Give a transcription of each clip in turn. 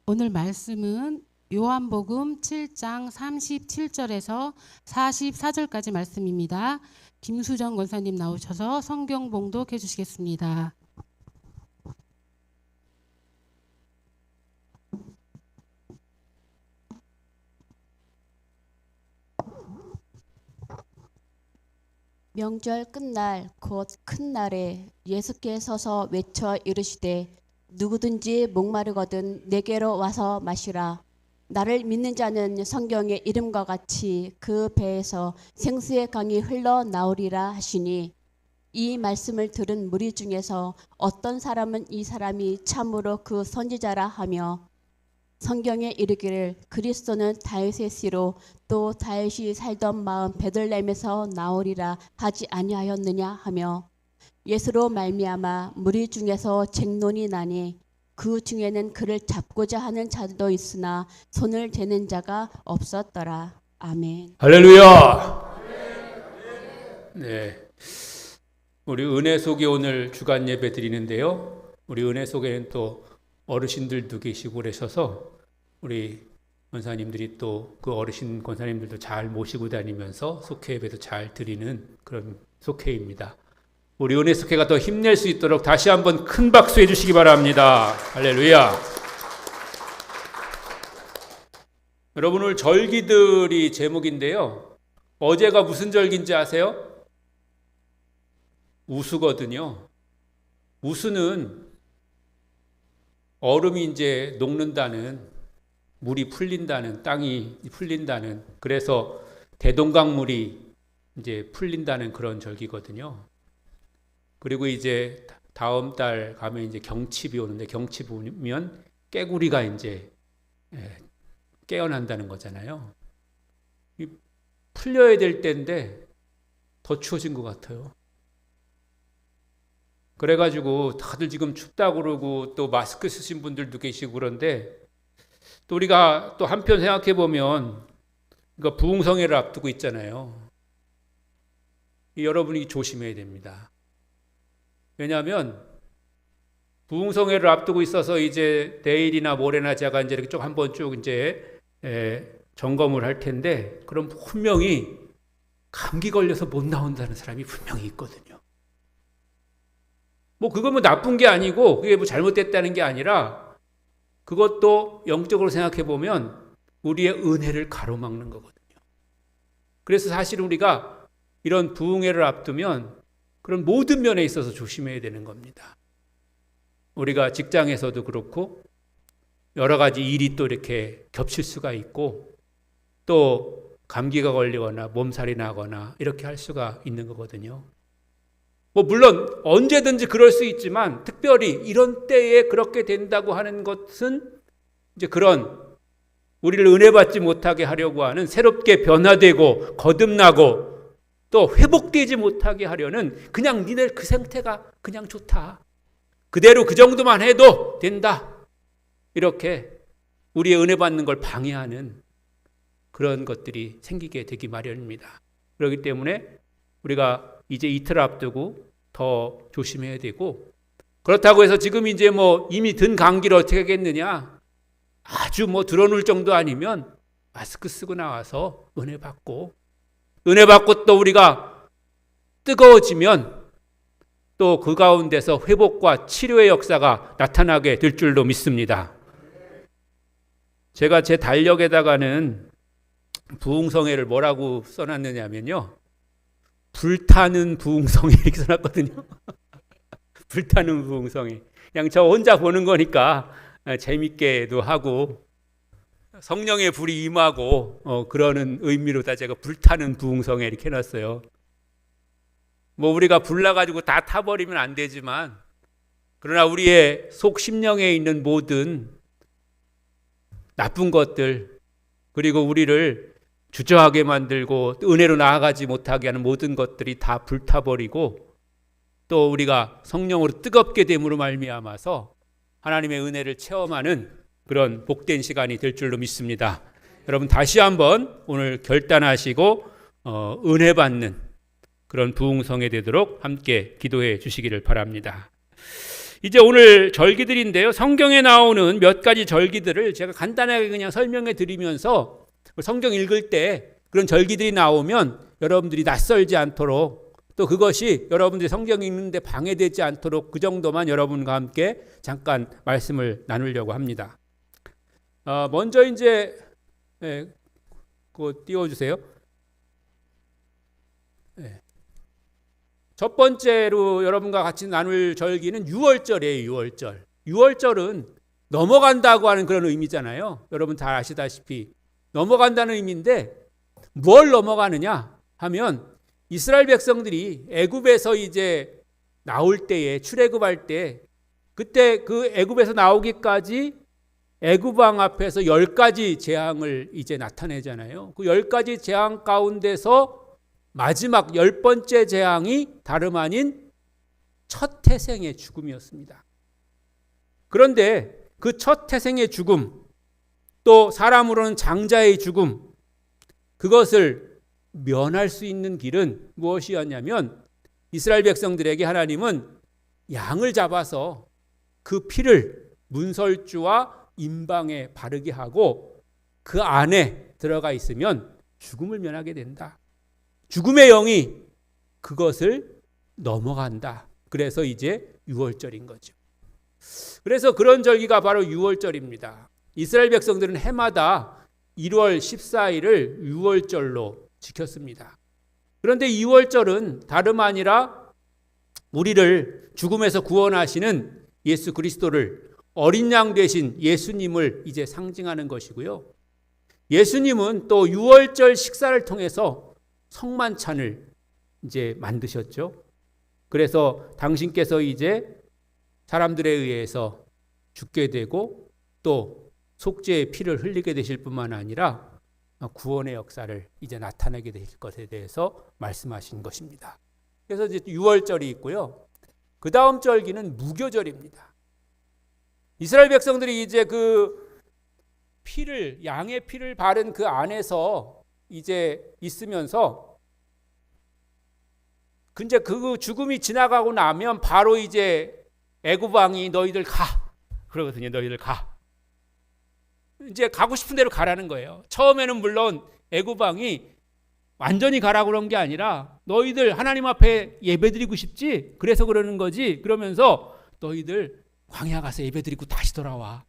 오늘 말씀은 요한복음 7장 37절에서 44절까지 말씀입니다. 김수정 권사님 나오셔서 성경 봉독해 주시겠습니다. 명절 끝날 곧 큰 날에 예수께 서서 외쳐 이르시되 누구든지 목마르거든 내게로 와서 마시라. 나를 믿는 자는 성경의 이름과 같이 그 배에서 생수의 강이 흘러나오리라 하시니, 이 말씀을 들은 무리 중에서 어떤 사람은 이 사람이 참으로 그 선지자라 하며, 성경에 이르기를 그리스도는 다윗의 씨로 또 다윗이 살던 마을 베들레헴에서 나오리라 하지 아니하였느냐 하며, 예수로 말미암아 무리 중에서 쟁론이 나니 그 중에는 그를 잡고자 하는 자들도 있으나 손을 대는 자가 없었더라. 아멘. 할렐루야. 네, 우리 은혜 속에 오늘 주간 예배 드리는데요. 우리 은혜 속에는 또 어르신들도 계시고 그러셔서 우리 권사님들이 또 그 어르신 권사님들도 잘 모시고 다니면서 속회 예배도 잘 드리는 그런 속회입니다. 우리 은혜 속회가 더 힘낼 수 있도록 다시 한번 큰 박수 해주시기 바랍니다. 할렐루야. 여러분, 오늘 절기들이 제목인데요. 어제가 무슨 절기인지 아세요? 우수거든요. 우수는 얼음이 이제 녹는다는, 물이 풀린다는, 땅이 풀린다는, 그래서 대동강물이 이제 풀린다는 그런 절기거든요. 그리고 이제 다음 달 가면 이제 경칩이 오는데, 경칩 오면 깨구리가 이제 깨어난다는 거잖아요. 풀려야 될 때인데 더 추워진 것 같아요. 그래가지고 다들 지금 춥다고 그러고 또 마스크 쓰신 분들도 계시고 그런데, 또 우리가 또 한편 생각해 보면 그러니까 부흥성회를 앞두고 있잖아요. 여러분이 조심해야 됩니다. 왜냐하면 부흥성회를 앞두고 있어서 이제 내일이나 모레나 제가 이제 이렇게 쭉 한번 쭉 이제 점검을 할 텐데, 그럼 분명히 감기 걸려서 못 나온다는 사람이 분명히 있거든요. 뭐 그거 뭐 나쁜 게 아니고 그게 뭐 잘못됐다는 게 아니라, 그것도 영적으로 생각해 보면 우리의 은혜를 가로막는 거거든요. 그래서 사실 우리가 이런 부흥회를 앞두면 그런 모든 면에 있어서 조심해야 되는 겁니다. 우리가 직장에서도 그렇고 여러 가지 일이 또 이렇게 겹칠 수가 있고, 또 감기가 걸리거나 몸살이 나거나 이렇게 할 수가 있는 거거든요. 뭐 물론 언제든지 그럴 수 있지만, 특별히 이런 때에 그렇게 된다고 하는 것은 이제 그런 우리를 은혜 받지 못하게 하려고 하는, 새롭게 변화되고 거듭나고 또 회복되지 못하게 하려는, 그냥 니네 그 상태가 그냥 좋다, 그대로 그 정도만 해도 된다, 이렇게 우리의 은혜 받는 걸 방해하는 그런 것들이 생기게 되기 마련입니다. 그렇기 때문에 우리가 이제 이틀 앞두고 더 조심해야 되고, 그렇다고 해서 지금 이제 뭐 이미 든 감기를 어떻게 하겠느냐, 아주 뭐 드러눌 정도 아니면 마스크 쓰고 나와서 은혜 받고 또 우리가 뜨거워지면 또 그 가운데서 회복과 치료의 역사가 나타나게 될 줄로 믿습니다. 제가 제 달력에다가는 부흥성회를 뭐라고 써놨느냐면요, 불타는 부흥성회 이렇게 써놨거든요. 불타는 부흥성회. 그냥 저 혼자 보는 거니까 재밌게도 하고 성령의 불이 임하고 그러는 의미로다 제가 불타는 부흥성회 이렇게 해놨어요. 뭐 우리가 불나가지고 다 타버리면 안 되지만, 그러나 우리의 속 심령에 있는 모든 나쁜 것들, 그리고 우리를 주저하게 만들고 은혜로 나아가지 못하게 하는 모든 것들이 다 불타버리고, 또 우리가 성령으로 뜨겁게 됨으로 말미암아서 하나님의 은혜를 체험하는 그런 복된 시간이 될 줄로 믿습니다. 여러분 다시 한번 오늘 결단하시고 은혜 받는 그런 부흥성회 되도록 함께 기도해 주시기를 바랍니다. 이제 오늘 절기들인데요. 성경에 나오는 몇 가지 절기들을 제가 간단하게 그냥 설명해 드리면서 성경 읽을 때 그런 절기들이 나오면 여러분들이 낯설지 않도록, 또 그것이 여러분들이 성경 읽는데 방해되지 않도록 그 정도만 여러분과 함께 잠깐 말씀을 나누려고 합니다. 먼저 이제 그거 띄워주세요. 첫 번째로 여러분과 같이 나눌 절기는 유월절이에요. 유월절. 유월절은 넘어간다고 하는 그런 의미잖아요. 여러분 다 아시다시피 넘어간다는 의미인데, 뭘 넘어가느냐 하면 이스라엘 백성들이 애굽에서 이제 나올 때에, 출애굽할 때, 그때 그 애굽에서 나오기까지 애굽 왕 앞에서 10가지 재앙을 이제 나타내잖아요. 그 10가지 재앙 가운데서 마지막 10번째 재앙이 다름 아닌 첫 태생의 죽음이었습니다. 그런데 그 첫 태생의 죽음, 또 사람으로는 장자의 죽음, 그것을 면할 수 있는 길은 무엇이었냐면, 이스라엘 백성들에게 하나님은 양을 잡아서 그 피를 문설주와 임방에 바르게 하고 그 안에 들어가 있으면 죽음을 면하게 된다. 죽음의 영이 그것을 넘어간다. 그래서 이제 유월절인 거죠. 그래서 그런 절기가 바로 유월절입니다. 이스라엘 백성들은 해마다 1월 14일을 유월절로 지켰습니다. 그런데 유월절은 다름 아니라 우리를 죽음에서 구원하시는 예수 그리스도를, 어린 양 되신 예수님을 이제 상징하는 것이고요. 예수님은 또 유월절 식사를 통해서 성만찬을 이제 만드셨죠. 그래서 당신께서 이제 사람들에 의해서 죽게 되고 또 속죄의 피를 흘리게 되실 뿐만 아니라 구원의 역사를 이제 나타내게 되실 것에 대해서 말씀하신 것입니다. 그래서 이제 유월절이 있고요. 그 다음 절기는 무교절입니다. 이스라엘 백성들이 이제 그 피를, 양의 피를 바른 그 안에서 이제 있으면서 근데 그 죽음이 지나가고 나면 바로 이제 애굽 왕이 너희들 가 그러거든요. 너희들 가. 이제 가고 싶은 대로 가라는 거예요. 처음에는 물론 애굽 왕이 완전히 가라고 그런 게 아니라 너희들 하나님 앞에 예배드리고 싶지? 그래서 그러는 거지. 그러면서 너희들 광야 가서 예배드리고 다시 돌아와.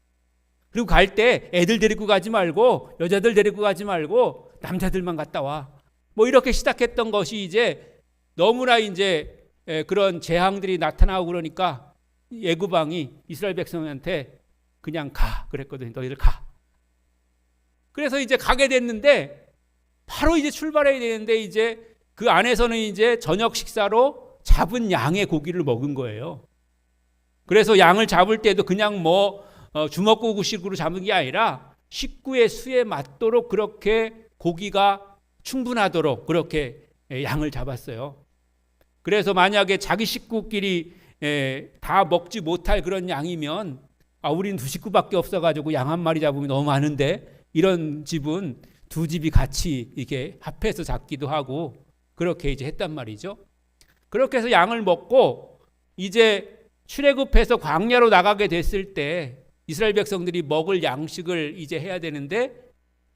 그리고 갈 때 애들 데리고 가지 말고 여자들 데리고 가지 말고 남자들만 갔다 와. 뭐 이렇게 시작했던 것이 이제 너무나 이제 그런 재앙들이 나타나고 그러니까 애굽 왕이 이스라엘 백성한테 그냥 가 그랬거든요. 너희들 가. 그래서 이제 가게 됐는데 바로 이제 출발해야 되는데 이제 그 안에서는 이제 저녁 식사로 잡은 양의 고기를 먹은 거예요. 그래서 양을 잡을 때도 그냥 뭐 주먹고기식으로 잡은 게 아니라 식구의 수에 맞도록 그렇게 고기가 충분하도록 그렇게 양을 잡았어요. 그래서 만약에 자기 식구끼리 다 먹지 못할 그런 양이면 우린 두 식구밖에 없어가지고 양 한 마리 잡으면 너무 많은데 이런 집은 두 집이 같이 이렇게 합해서 잡기도 하고 그렇게 이제 했단 말이죠. 그렇게 해서 양을 먹고 이제 출애굽해서 광야로 나가게 됐을 때 이스라엘 백성들이 먹을 양식을 이제 해야 되는데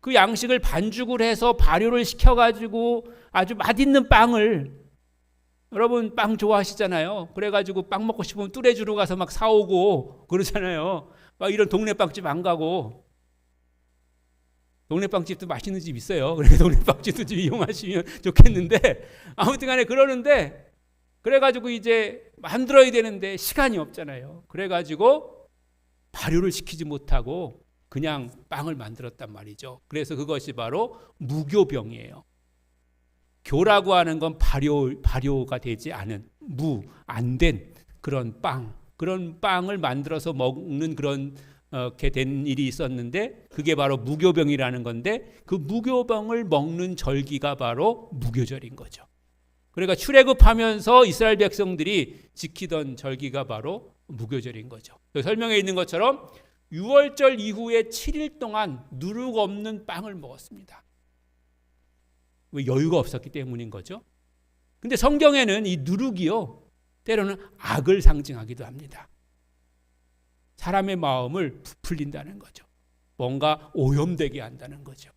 그 양식을 반죽을 해서 발효를 시켜가지고 아주 맛있는 빵을, 여러분 빵 좋아하시잖아요. 그래가지고 빵 먹고 싶으면 뚜레쥬로 가서 막 사오고 그러잖아요. 막 이런 동네 빵집 안 가고. 동네 빵집도 맛있는 집 있어요. 그래서 동네 빵집도 좀 이용하시면 좋겠는데 아무튼 간에 그러는데 그래가지고 이제 만들어야 되는데 시간이 없잖아요. 그래가지고 발효를 시키지 못하고 그냥 빵을 만들었단 말이죠. 그래서 그것이 바로 무교병이에요. 교라고 하는 건 발효가 되지 않은 안 된 그런 빵을 만들어서 먹는 그런 게 된 일이 있었는데 그게 바로 무교병이라는 건데 그 무교병을 먹는 절기가 바로 무교절인 거죠. 그러니까 출애굽하면서 이스라엘 백성들이 지키던 절기가 바로 무교절인 거죠. 설명에 있는 것처럼 유월절 이후에 7일 동안 누룩 없는 빵을 먹었습니다. 왜? 여유가 없었기 때문인 거죠. 근데 성경에는 이 누룩이요 때로는 악을 상징하기도 합니다. 사람의 마음을 부풀린다는 거죠. 뭔가 오염되게 한다는 거죠.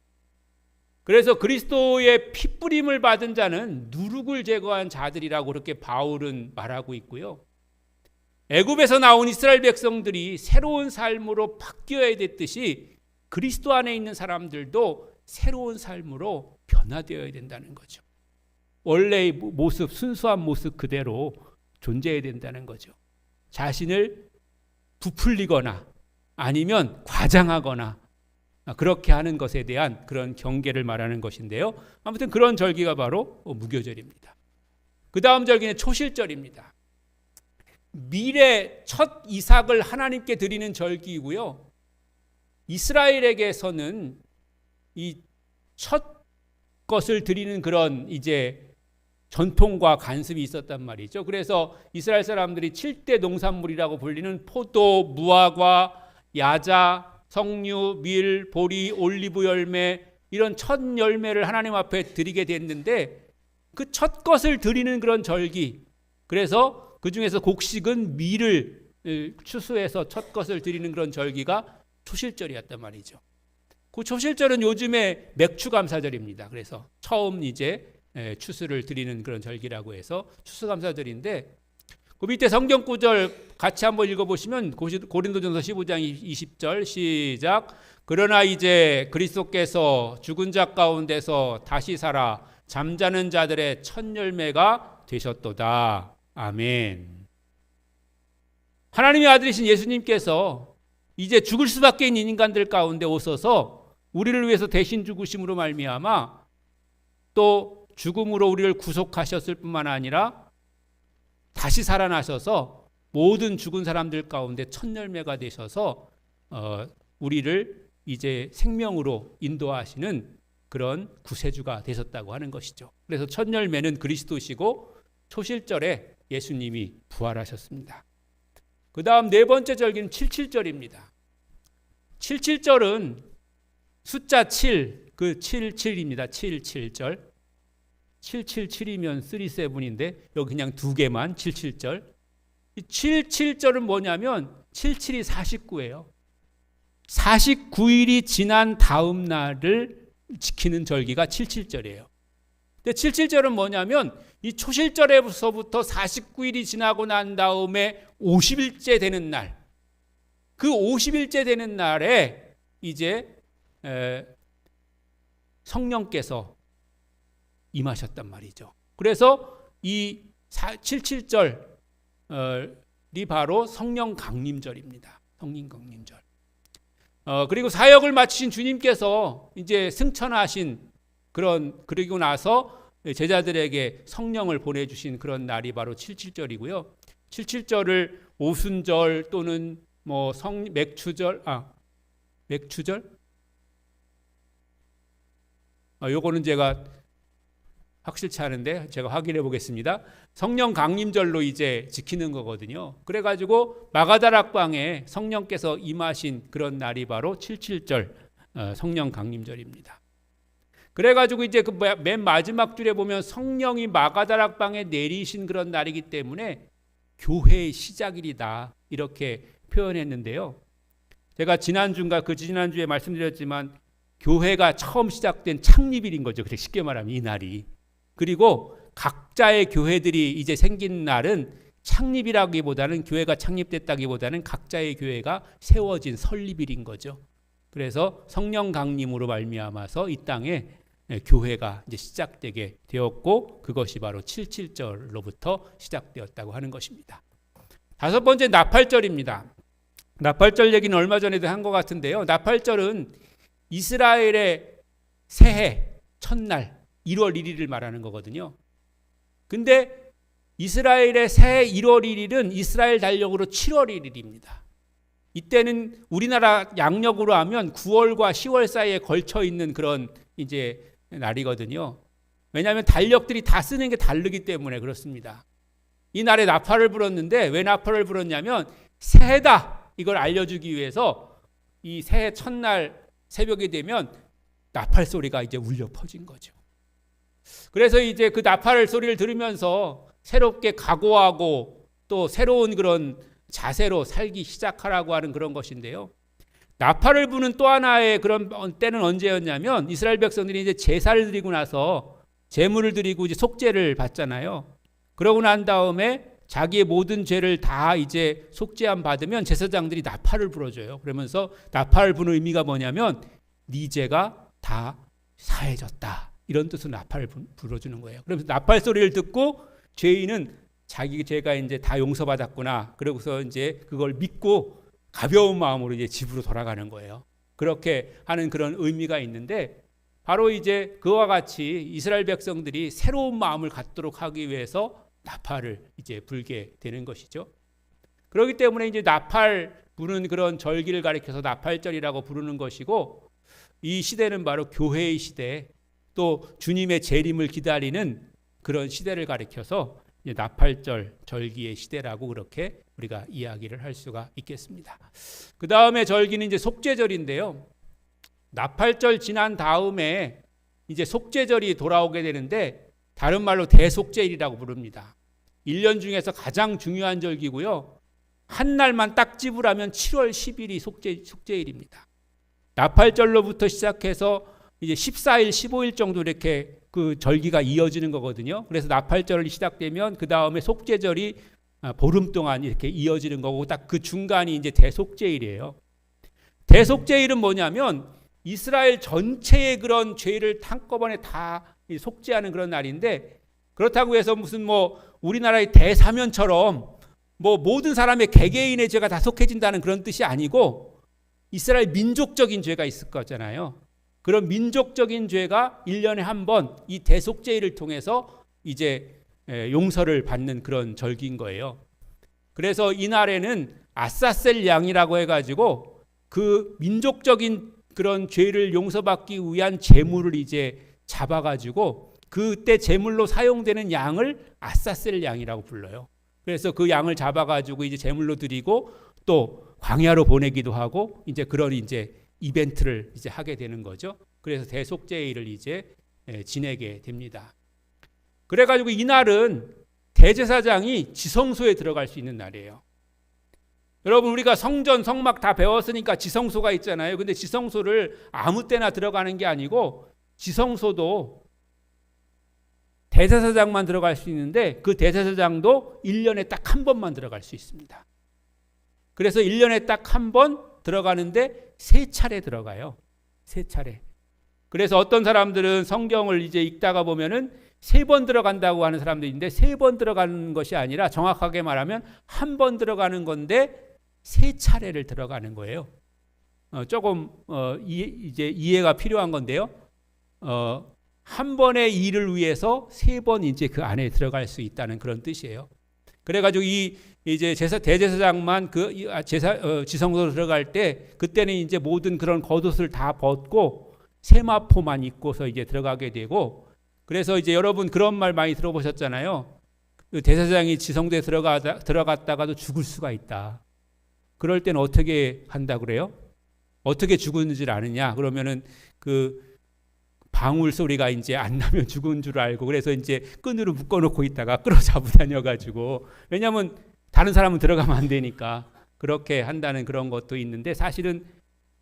그래서 그리스도의 피뿌림을 받은 자는 누룩을 제거한 자들이라고 그렇게 바울은 말하고 있고요. 애굽에서 나온 이스라엘 백성들이 새로운 삶으로 바뀌어야 됐듯이 그리스도 안에 있는 사람들도 새로운 삶으로 변화되어야 된다는 거죠. 원래의 모습, 순수한 모습 그대로 존재해야 된다는 거죠. 자신을 부풀리거나 아니면 과장하거나 그렇게 하는 것에 대한 그런 경계를 말하는 것인데요. 아무튼 그런 절기가 바로 무교절입니다. 그 다음 절기는 초실절입니다. 밀의 첫 이삭을 하나님께 드리는 절기이고요. 이스라엘에게서는 이 첫 것을 드리는 그런 이제 전통과 관습이 있었단 말이죠. 그래서 이스라엘 사람들이 7대 농산물이라고 불리는 포도, 무화과, 야자, 석류, 밀, 보리, 올리브 열매 이런 첫 열매를 하나님 앞에 드리게 됐는데 그 첫 것을 드리는 그런 절기. 그래서 그 중에서 곡식은 밀을 추수해서 첫 것을 드리는 그런 절기가 초실절이었단 말이죠. 그 초실절은 요즘에 맥추감사절입니다. 그래서 처음 이제 추수를 드리는 그런 절기라고 해서 추수감사절인데 그 밑에 성경 구절 같이 한번 읽어보시면 고린도전서 15장 20절 시작. 그러나 이제 그리스도께서 죽은 자 가운데서 다시 살아 잠자는 자들의 첫 열매가 되셨도다. 아멘. 하나님의 아들이신 예수님께서 이제 죽을 수밖에 있는 인간들 가운데 오셔서 우리를 위해서 대신 죽으심으로 말미암아 또 죽음으로 우리를 구속하셨을 뿐만 아니라 다시 살아나셔서 모든 죽은 사람들 가운데 첫 열매가 되셔서 우리를 이제 생명으로 인도하시는 그런 구세주가 되셨다고 하는 것이죠. 그래서 첫 열매는 그리스도시고 초실절에 예수님이 부활하셨습니다. 그 다음 네 번째 절기는 77절입니다. 77절은 숫자 7, 그 77입니다. 77절. 777이면 37인데 여기 그냥 두 개만 77절. 이 77절은 뭐냐면 77이 49예요. 49일이 지난 다음 날을 지키는 절기가 77절이에요. 근데 77절은 뭐냐면 이 초실절에서부터 49일이 지나고 난 다음에 50일째 되는 날, 그 50일째 되는 날에 이제 성령께서 임하셨단 말이죠. 그래서 이 77절이 바로 성령 강림절입니다. 성령 강림절. 그리고 사역을 마치신 주님께서 이제 승천하신 그리고 나서 제자들에게 성령을 보내주신 그런 날이 바로 77절이고요. 77절을 오순절 또는 뭐 맥추절? 요거는 제가 확실치 않은데 제가 확인해 보겠습니다. 성령 강림절로 이제 지키는 거거든요. 그래가지고 마가다락방에 성령께서 임하신 그런 날이 바로 77절 성령 강림절입니다. 그래가지고 이제 그 맨 마지막 줄에 보면 성령이 마가다락방에 내리신 그런 날이기 때문에 교회의 시작일이다 이렇게 표현했는데요. 제가 지난주인가 그 지난주에 말씀드렸지만 교회가 처음 시작된 창립일인 거죠. 그렇게 쉽게 말하면 이 날이. 그리고 각자의 교회들이 이제 생긴 날은 창립이라기보다는 교회가 창립됐다기보다는 각자의 교회가 세워진 설립일인 거죠. 그래서 성령 강림으로 말미암아서 이 땅에 교회가 이제 시작되게 되었고 그것이 바로 77절로부터 시작되었다고 하는 것입니다. 다섯 번째 나팔절입니다. 나팔절 얘기는 얼마 전에도 한 것 같은데요. 나팔절은 이스라엘의 새해 첫날 1월 1일을 말하는 거거든요. 근데 이스라엘의 새해 1월 1일은 이스라엘 달력으로 7월 1일입니다. 이때는 우리나라 양력으로 하면 9월과 10월 사이에 걸쳐 있는 그런 이제 날이거든요. 왜냐하면 달력들이 다 쓰는 게 다르기 때문에 그렇습니다. 이 날에 나팔을 불었는데 왜 나팔을 불었냐면 새해다 이걸 알려주기 위해서 이 새해 첫날 새벽이 되면 나팔 소리가 이제 울려 퍼진 거죠. 그래서 이제 그 나팔 소리를 들으면서 새롭게 각오하고 또 새로운 그런 자세로 살기 시작하라고 하는 그런 것인데요. 나팔을 부는 또 하나의 그런 때는 언제였냐면 이스라엘 백성들이 이제 제사를 드리고 나서 제물을 드리고 이제 속죄를 받잖아요. 그러고 난 다음에 자기의 모든 죄를 다 이제 속죄함 받으면 제사장들이 나팔을 불어줘요. 그러면서 나팔을 부는 의미가 뭐냐면 네 죄가 다 사해졌다. 이런 뜻으로 나팔을 불어주는 거예요. 그러면서 나팔 소리를 듣고 죄인은 자기 죄가 이제 다 용서받았구나. 그러고서 이제 그걸 믿고 가벼운 마음으로 이제 집으로 돌아가는 거예요. 그렇게 하는 그런 의미가 있는데 바로 이제 그와 같이 이스라엘 백성들이 새로운 마음을 갖도록 하기 위해서 나팔을 이제 불게 되는 것이죠. 그렇기 때문에 이제 나팔 부는 그런 절기를 가리켜서 나팔절이라고 부르는 것이고 이 시대는 바로 교회의 시대 또 주님의 재림을 기다리는 그런 시대를 가리켜서 이제 나팔절 절기의 시대라고 그렇게 우리가 이야기를 할 수가 있겠습니다. 그 다음에 절기는 이제 속죄절인데요. 나팔절 지난 다음에 이제 속죄절이 돌아오게 되는데 다른 말로 대속죄일이라고 부릅니다. 1년 중에서 가장 중요한 절기고요. 한 날만 딱 집으라면 7월 10일이 속죄일입니다. 나팔절로부터 시작해서 이제 14일, 15일 정도 이렇게 그 절기가 이어지는 거거든요. 그래서 나팔절이 시작되면 그 다음에 속죄절이 보름 동안 이렇게 이어지는 거고 딱 그 중간이 이제 대속죄일이에요. 대속죄일은 뭐냐면 이스라엘 전체의 그런 죄를 한꺼번에 다 속죄하는 그런 날인데 그렇다고 해서 무슨 뭐 우리나라의 대사면처럼 뭐 모든 사람의 개개인의 죄가 다 속해진다는 그런 뜻이 아니고 이스라엘 민족적인 죄가 있을 거잖아요. 그런 민족적인 죄가 1년에 한 번 이 대속죄일을 통해서 이제 용서를 받는 그런 절기인 거예요. 그래서 이날에는 아사셀 양이라고 해가지고 그 민족적인 그런 죄를 용서받기 위한 제물을 이제 잡아가지고 그때 제물로 사용되는 양을 아사셀 양이라고 불러요. 그래서 그 양을 잡아가지고 이제 제물로 드리고 또 광야로 보내기도 하고 이제 그런 이제 이벤트를 이제 하게 되는 거죠. 그래서 대속죄일을 이제 지내게 됩니다. 그래가지고 이날은 대제사장이 지성소에 들어갈 수 있는 날이에요. 여러분 우리가 성전, 성막 다 배웠으니까 지성소가 있잖아요. 근데 지성소를 아무 때나 들어가는 게 아니고 지성소도 대제사장만 들어갈 수 있는데 그 대제사장도 1년에 딱 한 번만 들어갈 수 있습니다. 그래서 1년에 딱 한 번 들어가는데 3차례 들어가요. 3차례. 그래서 어떤 사람들은 성경을 이제 읽다가 보면은 3번 들어간다고 하는 사람도 있는데 3번 들어가는 것이 아니라 정확하게 말하면 한 번 들어가는 건데 3차례를 들어가는 거예요. 조금 이제 이해가 필요한 건데요. 한 번의 일을 위해서 3번 이제 그 안에 들어갈 수 있다는 그런 뜻이에요. 그래가지고 이제 대제사장만 그 지성소로 들어갈 때 그때는 이제 모든 그런 겉옷을 다 벗고 세마포만 입고서 이제 들어가게 되고 그래서 이제 여러분 그런 말 많이 들어보셨잖아요. 그 대제사장이 지성소에 들어갔다가도 죽을 수가 있다. 그럴 때는 어떻게 한다 그래요? 어떻게 죽었는지를 아느냐? 그러면은 그 방울 소리가 이제 안 나면 죽은 줄 알고 그래서 이제 끈으로 묶어놓고 있다가 끌어잡고 다녀가지고 왜냐하면 다른 사람은 들어가면 안 되니까 그렇게 한다는 그런 것도 있는데 사실은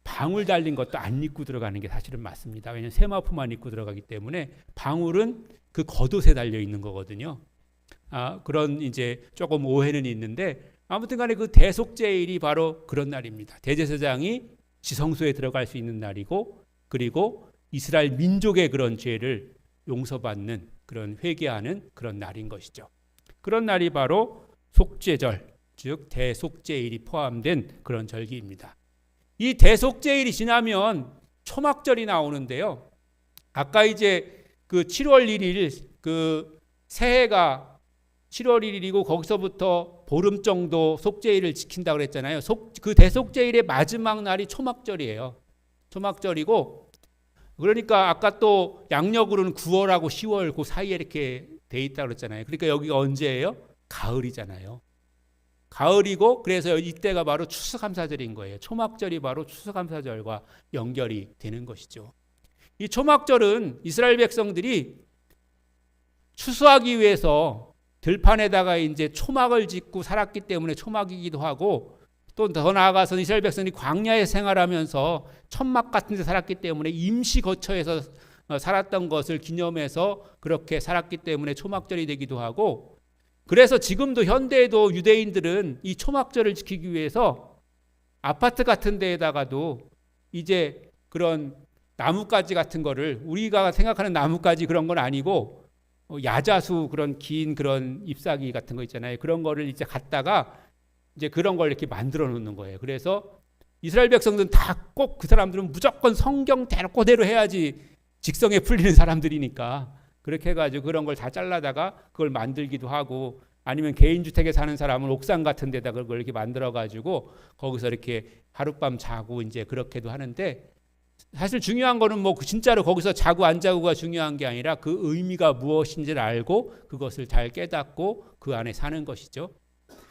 방울 달린 것도 안 입고 들어가는 게 사실은 맞습니다. 왜냐하면 세마포만 입고 들어가기 때문에 방울은 그 겉옷에 달려 있는 거거든요. 그런 이제 조금 오해는 있는데 아무튼간에 그 대속죄일이 바로 그런 날입니다. 대제사장이 지성소에 들어갈 수 있는 날이고 그리고 이스라엘 민족의 그런 죄를 용서받는 그런 회개하는 그런 날인 것이죠. 그런 날이 바로 속죄절, 즉 대속죄일이 포함된 그런 절기입니다. 이 대속죄일이 지나면 초막절이 나오는데요. 아까 이제 그 7월 1일 그 새해가 7월 1일이고 거기서부터 보름 정도 속죄일을 지킨다고 그랬잖아요. 그 대속죄일의 마지막 날이 초막절이에요. 초막절이고 그러니까 아까 또 양력으로는 9월하고 10월 그 사이에 이렇게 돼 있다고 그랬잖아요. 그러니까 여기가 언제예요? 가을이잖아요. 가을이고 그래서 이때가 바로 추수감사절인 거예요. 초막절이 바로 추수감사절과 연결이 되는 것이죠. 이 초막절은 이스라엘 백성들이 추수하기 위해서 들판에다가 이제 초막을 짓고 살았기 때문에 초막이기도 하고, 또 더 나아가서 이스라엘 백성이 광야에 생활하면서 천막 같은 데 살았기 때문에 임시 거처에서 살았던 것을 기념해서 그렇게 살았기 때문에 초막절이 되기도 하고, 그래서 지금도 현대에도 유대인들은 이 초막절을 지키기 위해서 아파트 같은 데에다가도 이제 그런 나뭇가지 같은 거를, 우리가 생각하는 나뭇가지 그런 건 아니고 야자수 그런 긴 그런 잎사귀 같은 거 있잖아요. 그런 거를 이제 갖다가 이제 그런 걸 이렇게 만들어 놓는 거예요. 그래서 이스라엘 백성들은 다 꼭 그 사람들은 무조건 성경 대로 해야지 직성에 풀리는 사람들이니까 그렇게 해가지고 그런 걸 다 잘라다가 그걸 만들기도 하고, 아니면 개인주택에 사는 사람은 옥상 같은 데다가 그걸 이렇게 만들어가지고 거기서 이렇게 하룻밤 자고 이제 그렇게도 하는데, 사실 중요한 거는 뭐 진짜로 거기서 자고 안 자고가 중요한 게 아니라 그 의미가 무엇인지를 알고 그것을 잘 깨닫고 그 안에 사는 것이죠.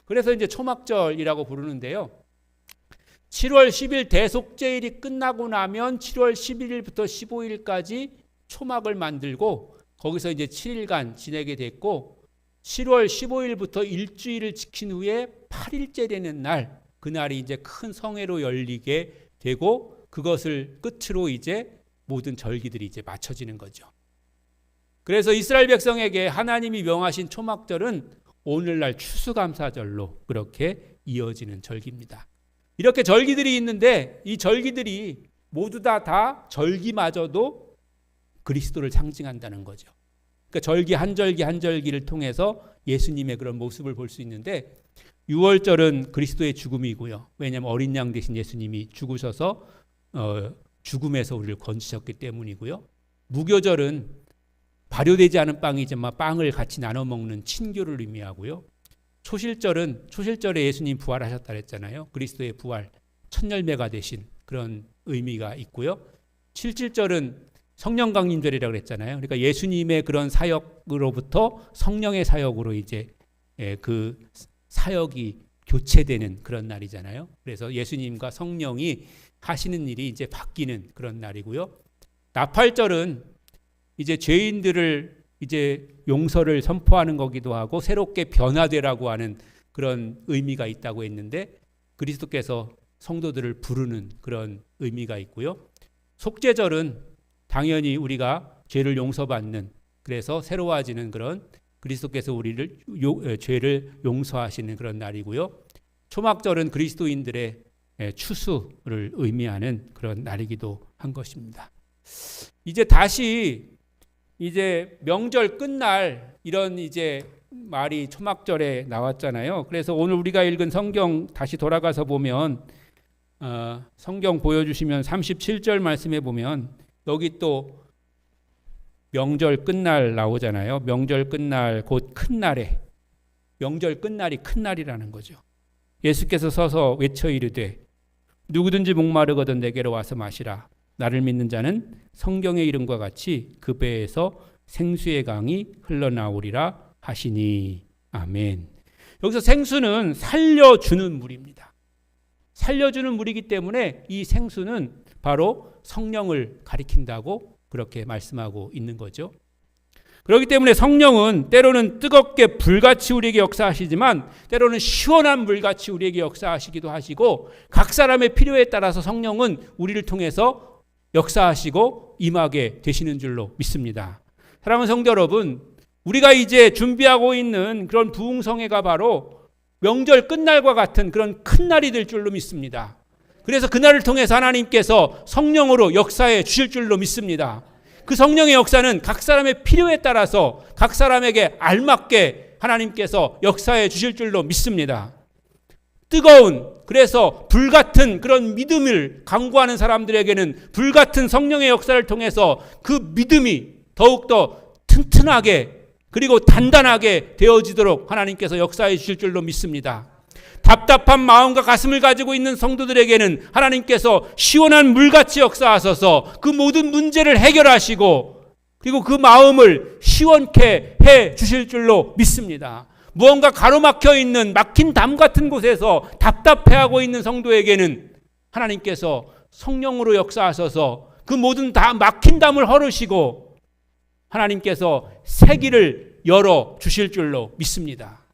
그래서 이제 초막절이라고 부르는데요. 7월 10일 대속죄일이 끝나고 나면 7월 11일부터 15일까지 초막을 만들고 거기서 이제 7일간 지내게 됐고, 7월 15일부터 일주일을 지킨 후에 8일째 되는 날, 그날이 이제 큰 성회로 열리게 되고 그것을 끝으로 이제 모든 절기들이 이제 맞춰지는 거죠. 그래서 이스라엘 백성에게 하나님이 명하신 초막절은 오늘날 추수감사절로 그렇게 이어지는 절기입니다. 이렇게 절기들이 있는데 이 절기들이 모두 다 절기마저도 그리스도를 상징한다는 거죠. 그러니까 절기 한 절기 한 절기를 통해서 예수님의 그런 모습을 볼 수 있는데, 유월절은 그리스도의 죽음이고요. 왜냐하면 어린 양 대신 예수님이 죽으셔서 죽음에서 우리를 건지셨기 때문이고요. 무교절은 발효되지 않은 빵이지만 빵을 같이 나눠 먹는 친교를 의미하고요. 초실절에 예수님 부활하셨다 그랬잖아요. 그리스도의 부활, 첫 열매가 되신 그런 의미가 있고요. 칠칠절은 성령 강림절이라고 그랬잖아요. 그러니까 예수님의 그런 사역으로부터 성령의 사역으로 이제 그 사역이 교체되는 그런 날이잖아요. 그래서 예수님과 성령이 하시는 일이 이제 바뀌는 그런 날이고요. 나팔절은 이제 죄인들을 이제 용서를 선포하는 거기도 하고 새롭게 변화되라고 하는 그런 의미가 있다고 했는데, 그리스도께서 성도들을 부르는 그런 의미가 있고요. 속죄절은 당연히 우리가 죄를 용서받는, 그래서 새로워지는 그런 그리스도께서 우리를 죄를 용서하시는 그런 날이고요. 초막절은 그리스도인들의 추수를 의미하는 그런 날이기도 한 것입니다. 이제 다시 이제 명절 끝날 이런 이제 말이 초막절에 나왔잖아요. 그래서 오늘 우리가 읽은 성경 다시 돌아가서 보면 성경 보여주시면 37절 말씀에 보면 여기 또 명절 끝날 나오잖아요. 명절 끝날 곧 큰 날에, 명절 끝날이 큰 날이라는 거죠. 예수께서 서서 외쳐 이르되 누구든지 목마르거든 내게로 와서 마시라. 나를 믿는 자는 성경의 이름과 같이 그 배에서 생수의 강이 흘러나오리라 하시니. 아멘. 여기서 생수는 살려주는 물입니다. 살려주는 물이기 때문에 이 생수는 바로 성령을 가리킨다고 그렇게 말씀하고 있는 거죠. 그렇기 때문에 성령은 때로는 뜨겁게 불같이 우리에게 역사하시지만 때로는 시원한 물같이 우리에게 역사하시기도 하시고, 각 사람의 필요에 따라서 성령은 우리를 통해서 역사하시고 임하게 되시는 줄로 믿습니다. 사랑하는 성도 여러분, 우리가 이제 준비하고 있는 그런 부흥성회가 바로 명절 끝날과 같은 그런 큰 날이 될 줄로 믿습니다. 그래서 그날을 통해서 하나님께서 성령으로 역사해 주실 줄로 믿습니다. 그 성령의 역사는 각 사람의 필요에 따라서 각 사람에게 알맞게 하나님께서 역사해 주실 줄로 믿습니다. 뜨거운, 그래서 불같은 그런 믿음을 강구하는 사람들에게는 불같은 성령의 역사를 통해서 그 믿음이 더욱더 튼튼하게 그리고 단단하게 되어지도록 하나님께서 역사해 주실 줄로 믿습니다. 답답한 마음과 가슴을 가지고 있는 성도들에게는 하나님께서 시원한 물같이 역사하셔서 그 모든 문제를 해결하시고 그리고 그 마음을 시원케 해 주실 줄로 믿습니다. 무언가 가로막혀 있는 막힌 담 같은 곳에서 답답해하고 있는 성도에게는 하나님께서 성령으로 역사하셔서 그 모든 막힌 담을 헐으시고 하나님께서 새 길을 열어 주실 줄로 믿습니다.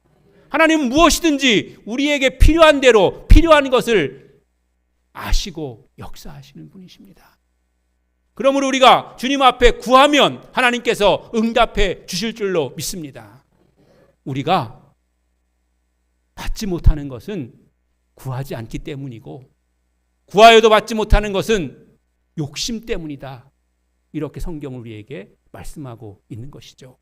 하나님은 무엇이든지 우리에게 필요한 대로 필요한 것을 아시고 역사하시는 분이십니다. 그러므로 우리가 주님 앞에 구하면 하나님께서 응답해 주실 줄로 믿습니다. 우리가 받지 못하는 것은 구하지 않기 때문이고 구하여도 받지 못하는 것은 욕심 때문이다. 이렇게 성경은 우리에게 말씀하고 있는 것이죠.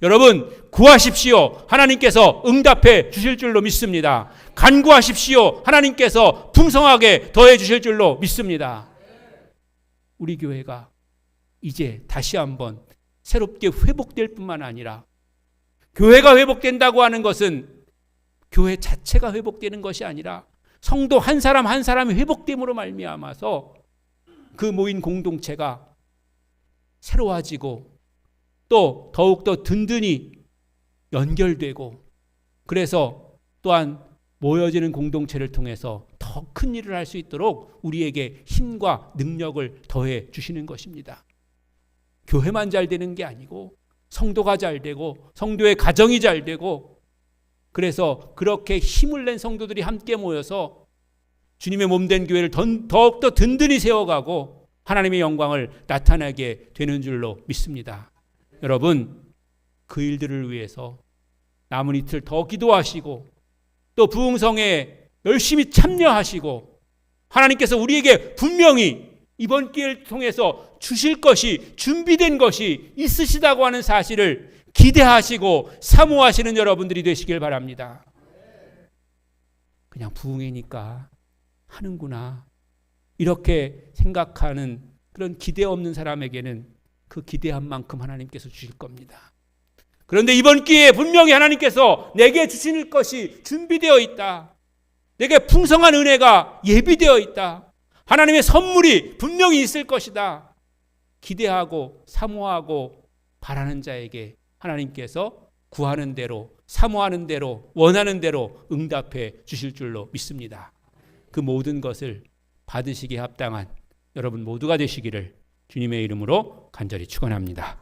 여러분, 구하십시오. 하나님께서 응답해 주실 줄로 믿습니다. 간구하십시오. 하나님께서 풍성하게 더해 주실 줄로 믿습니다. 우리 교회가 이제 다시 한번 새롭게 회복될 뿐만 아니라 교회가 회복된다고 하는 것은 교회 자체가 회복되는 것이 아니라 성도 한 사람 한 사람이 회복됨으로 말미암아서 그 모인 공동체가 새로워지고 또 더욱더 든든히 연결되고 그래서 또한 모여지는 공동체를 통해서 더 큰 일을 할 수 있도록 우리에게 힘과 능력을 더해 주시는 것입니다. 교회만 잘 되는 게 아니고 성도가 잘 되고 성도의 가정이 잘 되고 그래서 그렇게 힘을 낸 성도들이 함께 모여서 주님의 몸된 교회를 더욱더 든든히 세워가고 하나님의 영광을 나타나게 되는 줄로 믿습니다. 여러분, 그 일들을 위해서 남은 이틀 더 기도하시고 또 부흥성에 열심히 참여하시고 하나님께서 우리에게 분명히 이번 기회를 통해서 주실 것이 준비된 것이 있으시다고 하는 사실을 기대하시고 사모하시는 여러분들이 되시길 바랍니다. 그냥 부흥회니까 하는구나 이렇게 생각하는 그런 기대 없는 사람에게는 그 기대한 만큼 하나님께서 주실 겁니다. 그런데 이번 기회에 분명히 하나님께서 내게 주실 것이 준비되어 있다. 내게 풍성한 은혜가 예비되어 있다. 하나님의 선물이 분명히 있을 것이다. 기대하고 사모하고 바라는 자에게 하나님께서 구하는 대로 사모하는 대로 원하는 대로 응답해 주실 줄로 믿습니다. 그 모든 것을 받으시기에 합당한 여러분 모두가 되시기를 주님의 이름으로 간절히 축원합니다.